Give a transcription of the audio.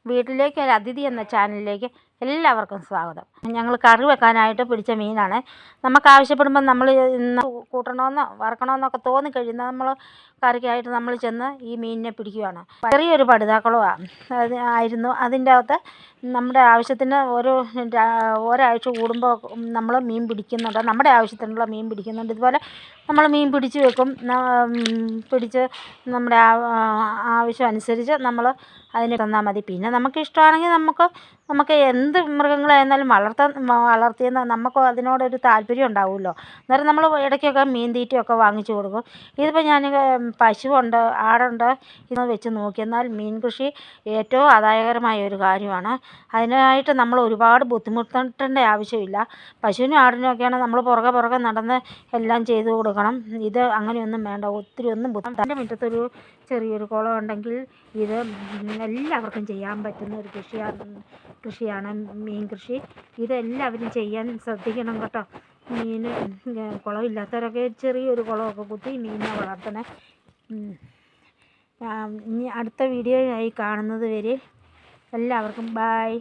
വീട്ടിലേക്ക് ഒരു അതിഥി എന്ന ചാനലിലേക്ക് എല്ലാവർക്കും സ്വാഗതം. ഞങ്ങൾ കറി വെക്കാനായിട്ട് പിടിച്ച മീനാണ്. നമുക്ക് ആവശ്യപ്പെടുമ്പോൾ നമ്മൾ ഇന്ന് കൂട്ടണമെന്നോ വറക്കണമെന്നൊക്കെ തോന്നിക്കഴിയുന്നത് നമ്മൾ കറിക്കായിട്ട് നമ്മൾ ചെന്ന് ഈ മീനിനെ പിടിക്കുകയാണ്. ചെറിയൊരു പടുതാക്കുളമാണ് ആയിരുന്നു. അതിൻ്റെ അകത്ത് നമ്മുടെ ആവശ്യത്തിന് ഒരാഴ്ച കൂടുമ്പോൾ നമ്മൾ മീൻ പിടിക്കുന്നുണ്ട്. നമ്മുടെ ആവശ്യത്തിനുള്ള മീൻ പിടിക്കുന്നുണ്ട്. ഇതുപോലെ നമ്മൾ മീൻ പിടിച്ച് വെക്കും. പിടിച്ച് നമ്മുടെ ആവശ്യം അനുസരിച്ച് നമ്മൾ അതിന് തന്നാൽ മതി. പിന്നെ നമുക്ക് ഇഷ്ടമാണെങ്കിൽ നമുക്ക് എന്ത് മൃഗങ്ങളായിരുന്നാലും വളർത്തിയെന്ന് നമുക്ക് അതിനോടൊരു താല്പര്യം ഉണ്ടാവുമല്ലോ. അന്നേരം നമ്മൾ ഇടയ്ക്കൊക്കെ മീൻ തീറ്റയൊക്കെ വാങ്ങിച്ചു കൊടുക്കും. ഇതിപ്പോൾ ഞാൻ പശുവുണ്ട്, ആടുണ്ട്. ഇത് വെച്ച് നോക്കിയെന്നാൽ മീൻ കൃഷി ഏറ്റവും ആദായകരമായ ഒരു കാര്യമാണ്. അതിനായിട്ട് നമ്മൾ ഒരുപാട് ബുദ്ധിമുട്ടേണ്ട ആവശ്യമില്ല. പശുവിനും ആടിനും ഒക്കെയാണ് നമ്മൾ പുറകെ നടന്ന് എല്ലാം ചെയ്തു കൊടുക്കണം. ഇത് അങ്ങനെയൊന്നും വേണ്ട. ഒത്തിരി ഒന്നും എൻ്റെ മുറ്റത്തൊരു ചെറിയൊരു കുളം ഉണ്ടെങ്കിൽ ഇത് എല്ലാവർക്കും ചെയ്യാൻ പറ്റുന്ന ഒരു കൃഷിയാണ് മീൻ കൃഷി. ഇതെല്ലാവരും ചെയ്യാൻ ശ്രദ്ധിക്കണം കേട്ടോ. കുളമില്ലാത്തവരൊക്കെ ചെറിയൊരു കുളമൊക്കെ കുത്തി മീനിനെ വളർത്തണേ. ഇനി അടുത്ത വീഡിയോയായി കാണുന്നത് വരെ എല്ലാവർക്കും ബായ്.